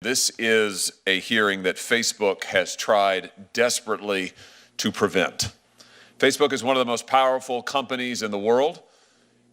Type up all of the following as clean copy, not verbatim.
This is a hearing that Facebook has tried desperately to prevent. Facebook is one of the most powerful companies in the world.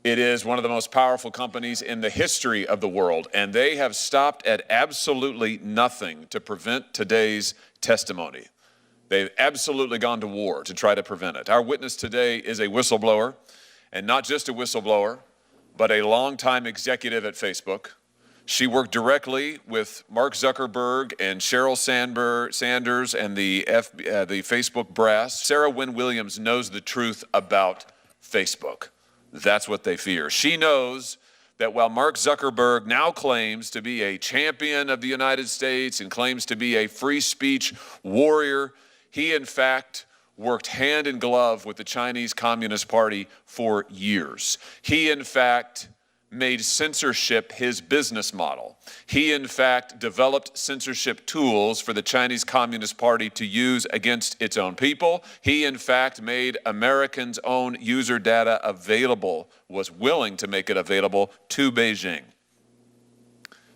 It is one of the most powerful companies in the history of the world, and they have stopped at absolutely nothing to prevent today's testimony. They've absolutely gone to war to try to prevent it. Our witness today is a whistleblower, and not just a whistleblower, but a longtime executive at Facebook. She worked directly with Mark Zuckerberg and Sheryl Sanders and the Facebook brass. Sarah Wynne Williams knows the truth about Facebook. That's what they fear. She knows that while Mark Zuckerberg now claims to be a champion of the United States and claims to be a free speech warrior, he in fact worked hand in glove with the Chinese Communist Party for years. He in fact made censorship his business model. He, in fact, developed censorship tools for the Chinese Communist Party to use against its own people. He, in fact, made Americans' own user data available, was willing to make it available to Beijing.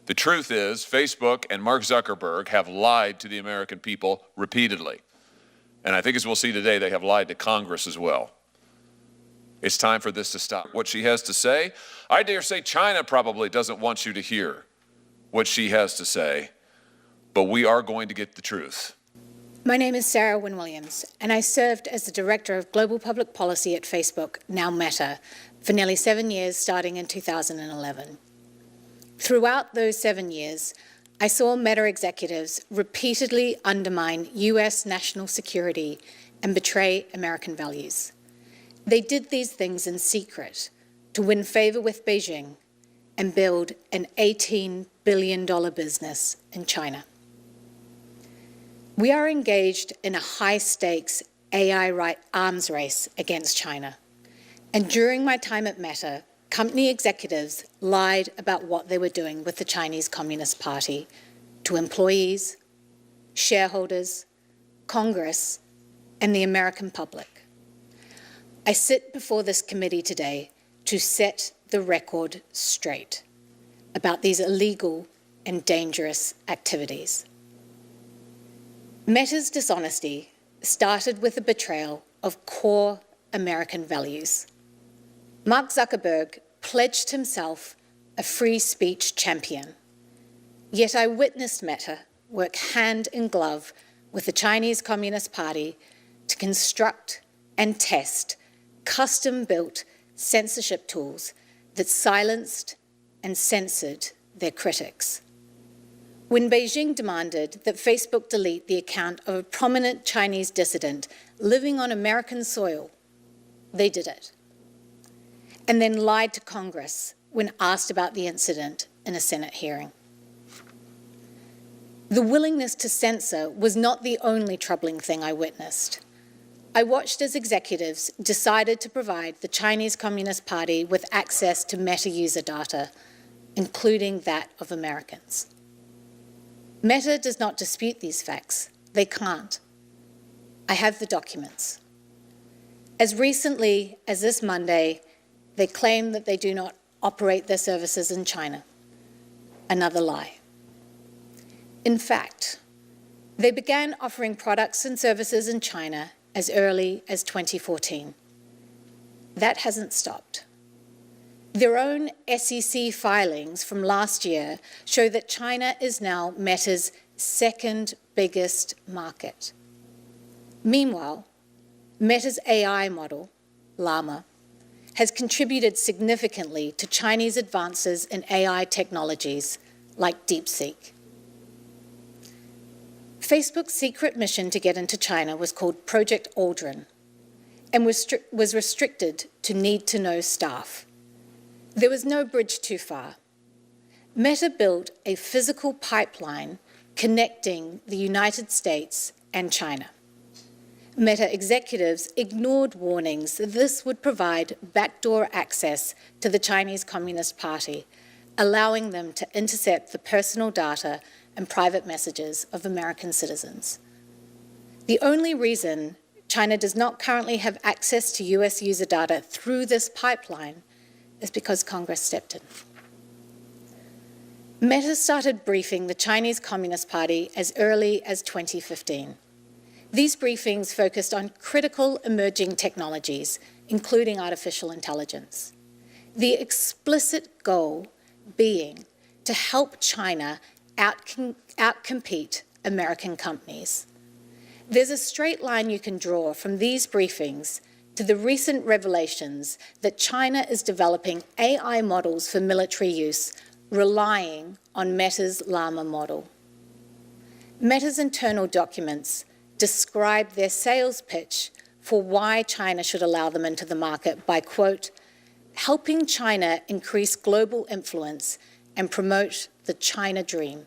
The truth is, Facebook and Mark Zuckerberg have lied to the American people repeatedly. And I think, as we'll see today, they have lied to Congress as well. It's time for this to stop. What she has to say, I dare say China probably doesn't want you to hear what she has to say, but we are going to get the truth. My name is Sarah Wynne Williams, and I served as the Director of Global Public Policy at Facebook, now Meta, for nearly 7 years, starting in 2011. Throughout those 7 years, I saw Meta executives repeatedly undermine US national security and betray American values. They did these things in secret to win favor with Beijing and build an $18 billion business in China. We are engaged in a high-stakes AI arms race against China. And during my time at Meta, company executives lied about what they were doing with the Chinese Communist Party to employees, shareholders, Congress, and the American public. I sit before this committee today to set the record straight about these illegal and dangerous activities. Meta's dishonesty started with the betrayal of core American values. Mark Zuckerberg pledged himself a free speech champion. Yet I witnessed Meta work hand in glove with the Chinese Communist Party to construct and test custom-built censorship tools that silenced and censored their critics. When Beijing demanded that Facebook delete the account of a prominent Chinese dissident living on American soil, they did it, and then lied to Congress when asked about the incident in a Senate hearing. The willingness to censor was not the only troubling thing I witnessed. I watched as executives decided to provide the Chinese Communist Party with access to Meta user data, including that of Americans. Meta does not dispute these facts. They can't. I have the documents. As recently as this Monday, they claim that they do not operate their services in China. Another lie. In fact, they began offering products and services in China as early as 2014. That hasn't stopped. Their own SEC filings from last year show that China is now Meta's second biggest market. Meanwhile, Meta's AI model, Llama, has contributed significantly to Chinese advances in AI technologies like DeepSeek. Facebook's secret mission to get into China was called Project Aldrin and was restricted to need-to-know staff. There was no bridge too far. Meta built a physical pipeline connecting the United States and China. Meta executives ignored warnings that this would provide backdoor access to the Chinese Communist Party, allowing them to intercept the personal data and private messages of American citizens. The only reason China does not currently have access to US user data through this pipeline is because Congress stepped in. Meta started briefing the Chinese Communist Party as early as 2015. These briefings focused on critical emerging technologies, including artificial intelligence. The explicit goal being to help China outcompete American companies. There's a straight line you can draw from these briefings to the recent revelations that China is developing AI models for military use, relying on Meta's Llama model. Meta's internal documents describe their sales pitch for why China should allow them into the market by, quote, helping China increase global influence and promote the China dream.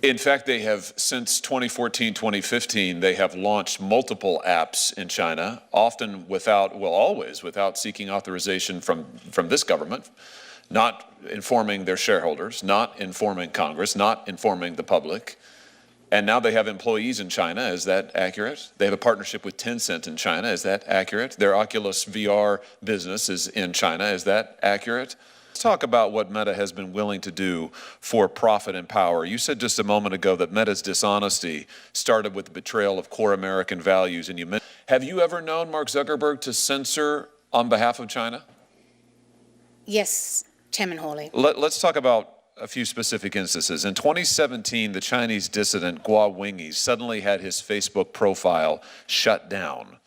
In fact, they have, since 2014, 2015, they have launched multiple apps in China, often without, well, always without seeking authorization from this government, not informing their shareholders, not informing Congress, not informing the public. And now they have employees in China. Is that accurate? They have a partnership with Tencent in China. Is that accurate? Their Oculus VR business is in China. Is that accurate? Let's talk about what Meta has been willing to do for profit and power. You said just a moment ago that Meta's dishonesty started with the betrayal of core American values. And have you ever known Mark Zuckerberg to censor on behalf of China? Yes, Chairman Hawley. Let's talk about a few specific instances. In 2017, the Chinese dissident Guo Wengyi suddenly had his Facebook profile shut down.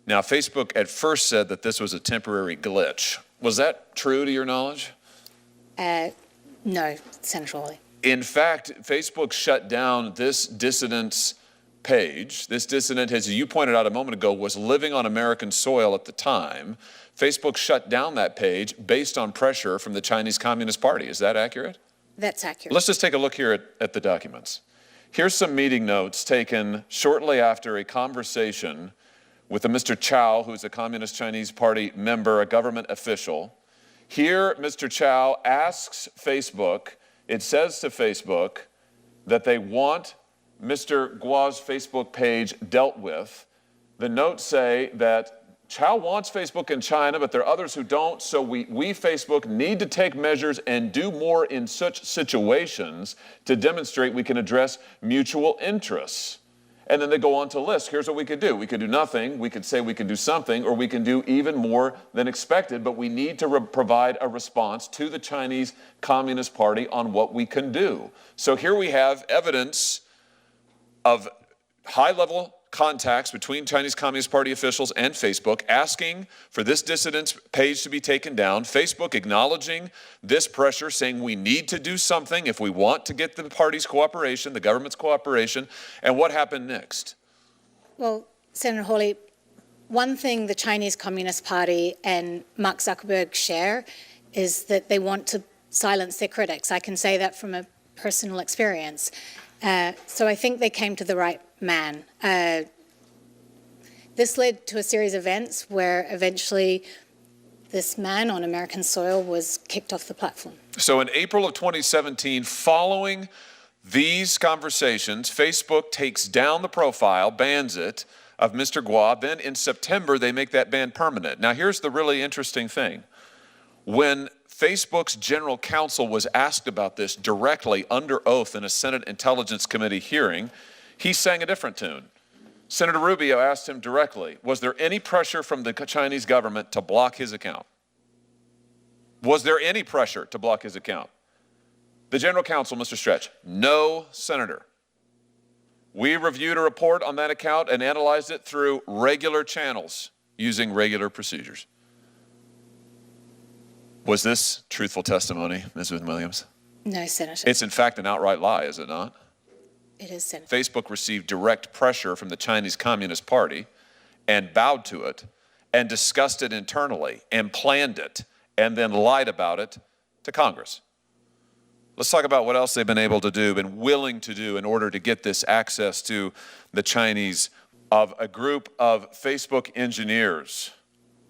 Now, Facebook at first said that this was a temporary glitch. Was that true to your knowledge? No, Senator Hawley. In fact, Facebook shut down this dissident's page. This dissident, as you pointed out a moment ago, was living on American soil at the time. Facebook shut down that page based on pressure from the Chinese Communist Party. Is that accurate? That's accurate. Let's just take a look here at the documents. Here's some meeting notes taken shortly after a conversation with a Mr. Chow, who's a Communist Chinese Party member, a government official. Here, Mr. Chow asks Facebook, it says to Facebook that they want Mr. Guo's Facebook page dealt with. The notes say that Chow wants Facebook in China, but there are others who don't, so we Facebook, need to take measures and do more in such situations to demonstrate we can address mutual interests. And then they go on to list, here's what we could do. We could do nothing, we could say we could do something, or we can do even more than expected, but we need to provide a response to the Chinese Communist Party on what we can do. So here we have evidence of high-level contacts between Chinese Communist Party officials and Facebook asking for this dissident's page to be taken down, Facebook acknowledging this pressure, saying we need to do something if we want to get the party's cooperation, the government's cooperation. And what happened next? Well, Senator Hawley, one thing the Chinese Communist Party and Mark Zuckerberg share is that they want to silence their critics. I can say that from a personal experience. So I think they came to the right man. This led to a series of events where eventually this man on American soil was kicked off the platform. So in April of 2017, following these conversations, Facebook takes down the profile, bans it, of Mr. Guo. Then in September, they make that ban permanent. Now here's the really interesting thing. When Facebook's general counsel was asked about this directly under oath in a Senate Intelligence Committee hearing, he sang a different tune. Senator Rubio asked him directly, was there any pressure from the Chinese government to block his account? Was there any pressure to block his account? The general counsel, Mr. Stretch, no, Senator. We reviewed a report on that account and analyzed it through regular channels using regular procedures. Was this truthful testimony, Ms. Williams? No, Senator. It's in fact an outright lie, is it not? It is, Senator. Facebook received direct pressure from the Chinese Communist Party and bowed to it and discussed it internally and planned it and then lied about it to Congress. Let's talk about what else they've been able to do, been willing to do in order to get this access to the Chinese. Of a group of Facebook engineers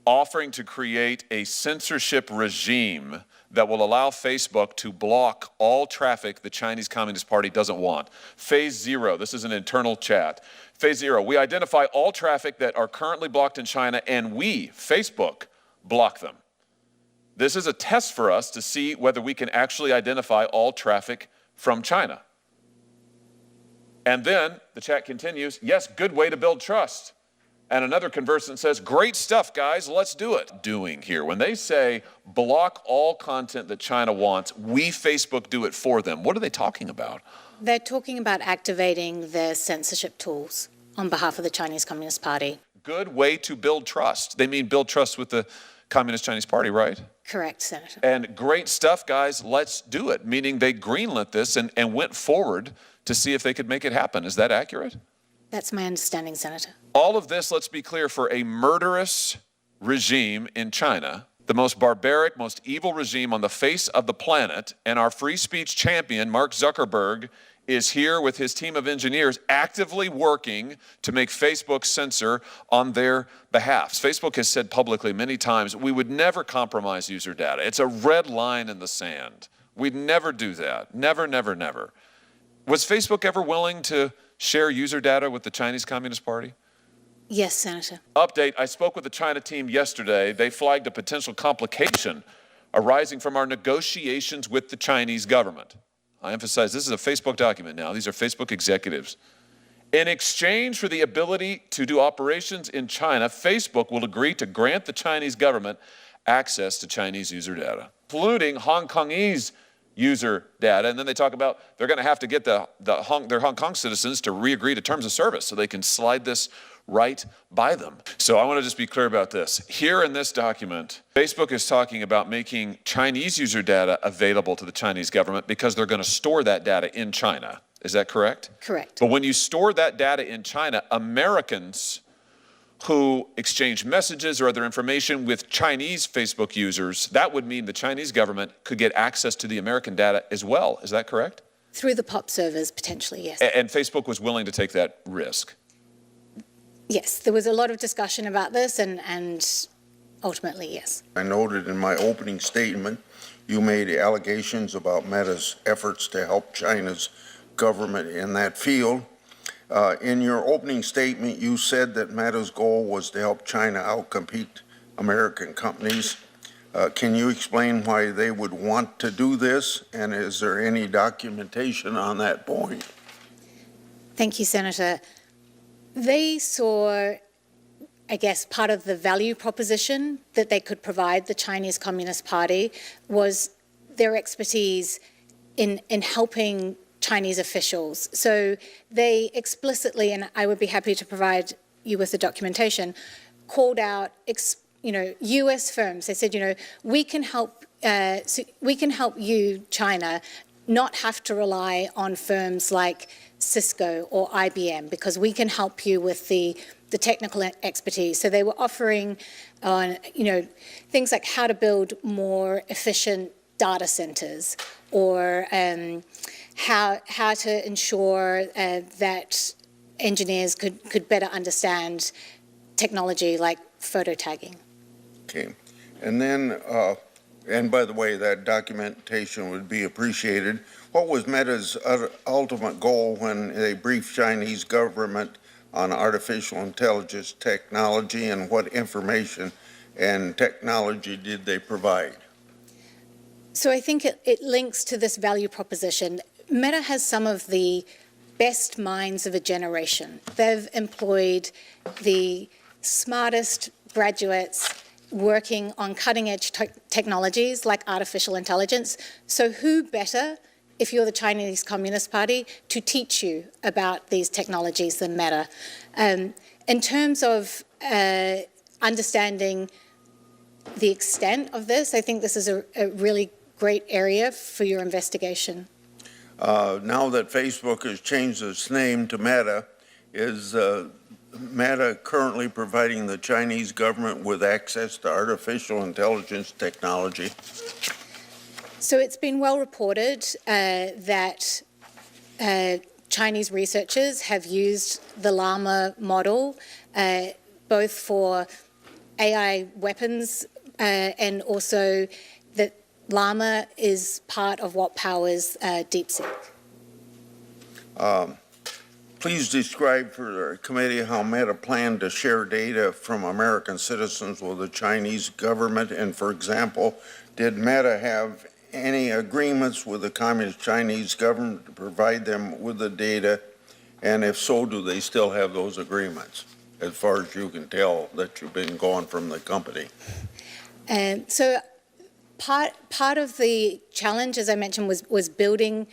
offering to create a censorship regime that will allow Facebook to block all traffic the Chinese Communist Party doesn't want. Phase 0, this is an internal chat. Phase 0, we identify all traffic that are currently blocked in China and we, Facebook, block them. This is a test for us to see whether we can actually identify all traffic from China. And then the chat continues, yes, good way to build trust. And another conversant says, great stuff, guys, let's do it. Doing here, when they say block all content that China wants, we, Facebook, do it for them, what are they talking about? They're talking about activating their censorship tools on behalf of the Chinese Communist Party. Good way to build trust. They mean build trust with the Communist Chinese Party, right? Correct, Senator. And great stuff, guys, let's do it, meaning they greenlit this and went forward to see if they could make it happen. Is that accurate? That's my understanding, Senator. All of this, let's be clear, for a murderous regime in China, the most barbaric, most evil regime on the face of the planet, and our free speech champion, Mark Zuckerberg, is here with his team of engineers actively working to make Facebook censor on their behalf. Facebook has said publicly many times, we would never compromise user data. It's a red line in the sand. We'd never do that. Never, never, never. Was Facebook ever willing to share user data with the Chinese Communist Party? Yes, Senator. Update, I spoke with the China team yesterday. They flagged a potential complication arising from our negotiations with the Chinese government. I emphasize this is a Facebook document now. These are Facebook executives. In exchange for the ability to do operations in China, Facebook will agree to grant the Chinese government access to Chinese user data, including Hong Kongese user data. And then they talk about they're going to have to get their Hong Kong citizens to re-agree to terms of service so they can slide this right by them. So I want to just be clear about this. Here in this document, Facebook is talking about making Chinese user data available to the Chinese government because they're going to store that data in China. Is that correct? Correct. But when you store that data in China, Americans who exchange messages or other information with Chinese Facebook users, that would mean the Chinese government could get access to the American data as well. Is that correct? Through the POP servers, potentially, yes. And Facebook was willing to take that risk? Yes, there was a lot of discussion about this, and ultimately, yes. I noted in my opening statement, you made allegations about Meta's efforts to help China's government in that field. In your opening statement, you said that Meta's goal was to help China outcompete American companies. Can you explain why they would want to do this? And is there any documentation on that point? Thank you, Senator. They saw, I guess, part of the value proposition that they could provide the Chinese Communist Party was their expertise in helping Chinese officials. So they explicitly, and I would be happy to provide you with the documentation, called out, U.S. firms. They said, we can help you, China, not have to rely on firms like Cisco or IBM because we can help you with the technical expertise. So they were offering, things like how to build more efficient data centers or how to ensure that engineers could better understand technology like photo tagging. Okay. And then, and by the way, that documentation would be appreciated. What was Meta's ultimate goal when they briefed Chinese government on artificial intelligence technology, and what information and technology did they provide? So I think it links to this value proposition. Meta has some of the best minds of a generation. They've employed the smartest graduates working on cutting-edge technologies like artificial intelligence. So who better, if you're the Chinese Communist Party, to teach you about these technologies than Meta? In terms of understanding the extent of this, I think this is a really great area for your investigation. Now that Facebook has changed its name to Meta, is Meta currently providing the Chinese government with access to artificial intelligence technology? So it's been well reported that Chinese researchers have used the Llama model both for AI weapons and also that Llama is part of what powers DeepSeek. Please describe for the committee how Meta planned to share data from American citizens with the Chinese government. And for example, did Meta have any agreements with the Communist Chinese government to provide them with the data? And if so, do they still have those agreements, as far as you can tell that you've been gone from the company? So part of the challenge, as I mentioned, was building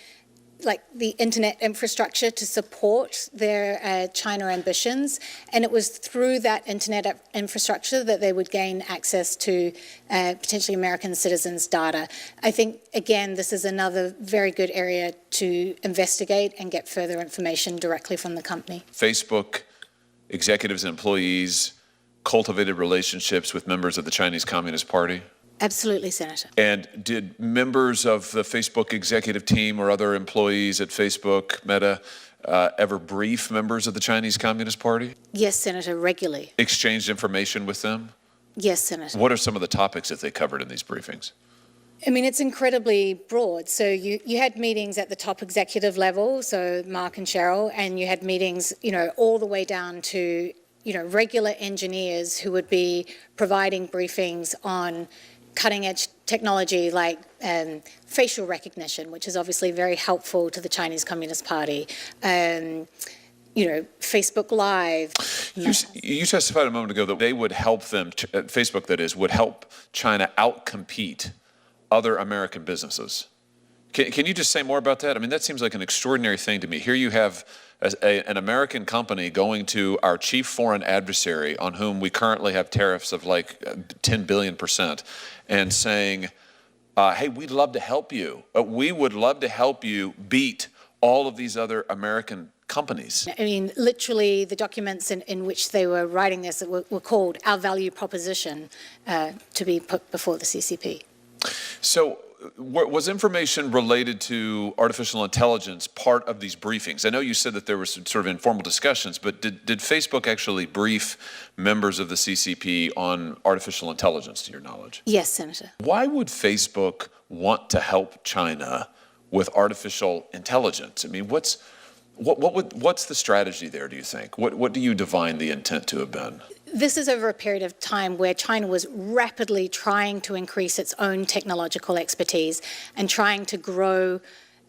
the internet infrastructure to support their China ambitions, and it was through that internet infrastructure that they would gain access to potentially American citizens' data. I think, again, this is another very good area to investigate and get further information directly from the company. Facebook executives and employees cultivated relationships with members of the Chinese Communist Party? Absolutely, Senator. And did members of the Facebook executive team or other employees at Facebook, Meta, ever brief members of the Chinese Communist Party? Yes, Senator, regularly. Exchanged information with them? Yes, Senator. What are some of the topics that they covered in these briefings? I mean, it's incredibly broad. So you had meetings at the top executive level, so Mark and Cheryl, and you had meetings, all the way down to, regular engineers who would be providing briefings on cutting-edge technology like facial recognition, which is obviously very helpful to the Chinese Communist Party. Facebook Live. You testified a moment ago that they would help them, Facebook that is, would help China outcompete other American businesses. Can you just say more about that? I mean, that seems like an extraordinary thing to me. Here you have an American company going to our chief foreign adversary on whom we currently have tariffs of like 10 billion% and saying, hey, we'd love to help you. We would love to help you beat all of these other American companies. I mean, literally the documents in which they were writing this were called our value proposition to be put before the CCP. So was information related to artificial intelligence part of these briefings? I know you said that there were some sort of informal discussions, but did Facebook actually brief members of the CCP on artificial intelligence, to your knowledge? Yes, Senator. Why would Facebook want to help China with artificial intelligence? I mean, what's the strategy there, do you think? What do you divine the intent to have been? This is over a period of time where China was rapidly trying to increase its own technological expertise and trying to grow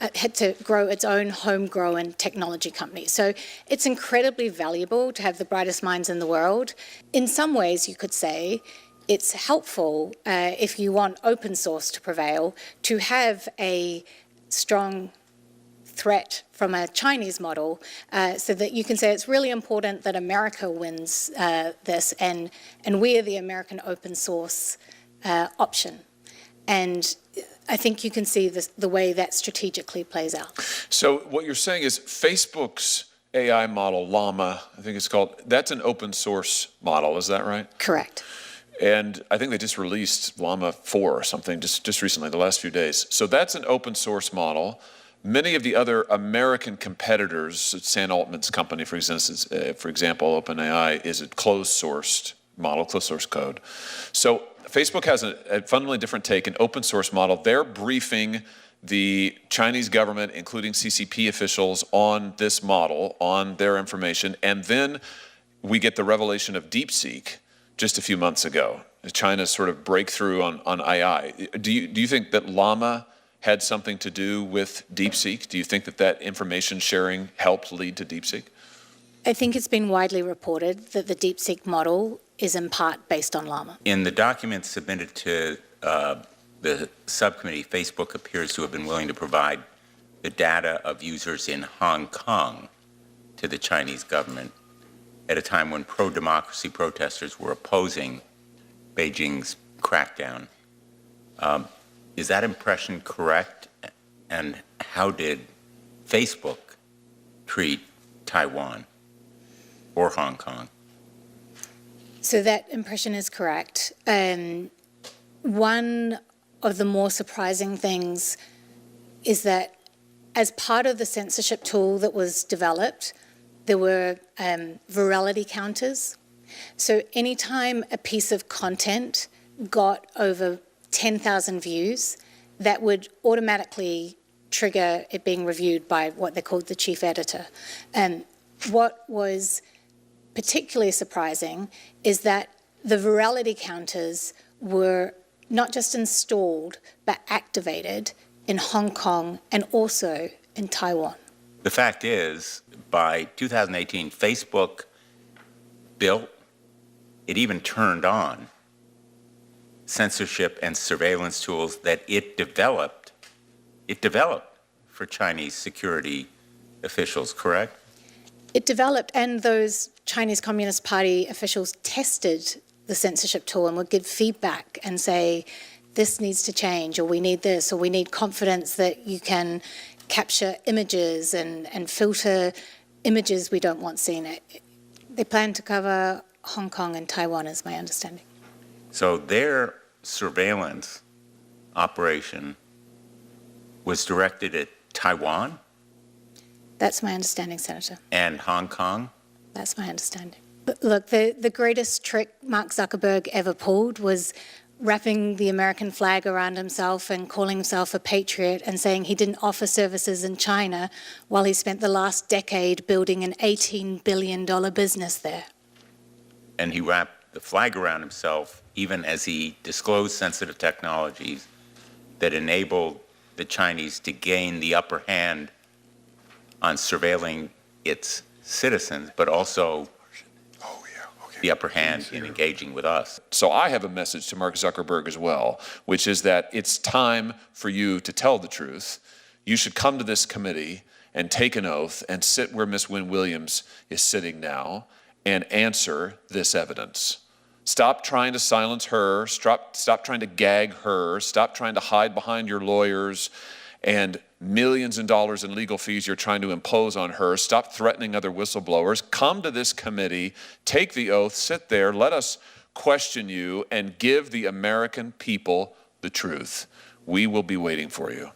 its own homegrown technology company. So it's incredibly valuable to have the brightest minds in the world. In some ways, you could say it's helpful if you want open source to prevail, to have a strong threat from a Chinese model so that you can say it's really important that America wins this and we are the American open source option. And I think you can see the way that strategically plays out. So what you're saying is Facebook's AI model, Llama, I think it's called, that's an open source model, is that right? Correct. And I think they just released Llama 4 or something just recently, the last few days. So that's an open source model. Many of the other American competitors, Sam Altman's company, for example, OpenAI, is a closed-sourced model, closed-source code. So Facebook has a fundamentally different take, an open-source model. They're briefing the Chinese government, including CCP officials, on this model, on their information, and then we get the revelation of DeepSeek just a few months ago, China's sort of breakthrough on AI. Do you think that Llama had something to do with DeepSeek? Do you think that information sharing helped lead to DeepSeek? I think it's been widely reported that the DeepSeek model is in part based on Llama. In the documents submitted to the subcommittee, Facebook appears to have been willing to provide the data of users in Hong Kong to the Chinese government at a time when pro-democracy protesters were opposing Beijing's crackdown. Is that impression correct? And how did Facebook treat Taiwan or Hong Kong? So that impression is correct. One of the more surprising things is that as part of the censorship tool that was developed, there were virality counters. So anytime a piece of content got over 10,000 views, that would automatically trigger it being reviewed by what they called the chief editor. what was particularly surprising is that the virality counters were not just installed, but activated in Hong Kong and also in Taiwan. The fact is, by 2018, Facebook built, it even turned on censorship and surveillance tools that it developed for Chinese security officials, correct? It developed, and those Chinese Communist Party officials tested the censorship tool and would give feedback and say, this needs to change, or we need this, or we need confidence that you can capture images and filter images we don't want seen. They plan to cover Hong Kong and Taiwan, is my understanding. So their surveillance operation was directed at Taiwan That's my understanding, Senator. and Hong Kong? That's my understanding. But look, the greatest trick Mark Zuckerberg ever pulled was wrapping the American flag around himself and calling himself a patriot and saying he didn't offer services in China while he spent the last decade building an $18 billion business there. And he wrapped the flag around himself even as he disclosed sensitive technologies that enabled the Chinese to gain the upper hand on surveilling its citizens, but also the upper hand in engaging with us. So I have a message to Mark Zuckerberg as well, which is that it's time for you to tell the truth. You should come to this committee and take an oath and sit where Ms. Wynne Williams is sitting now and answer this evidence. Stop trying to silence her, stop trying to gag her, stop trying to hide behind your lawyers and millions of dollars in legal fees you're trying to impose on her. Stop threatening other whistleblowers. Come to this committee, take the oath, sit there, let us question you, and give the American people the truth. We will be waiting for you.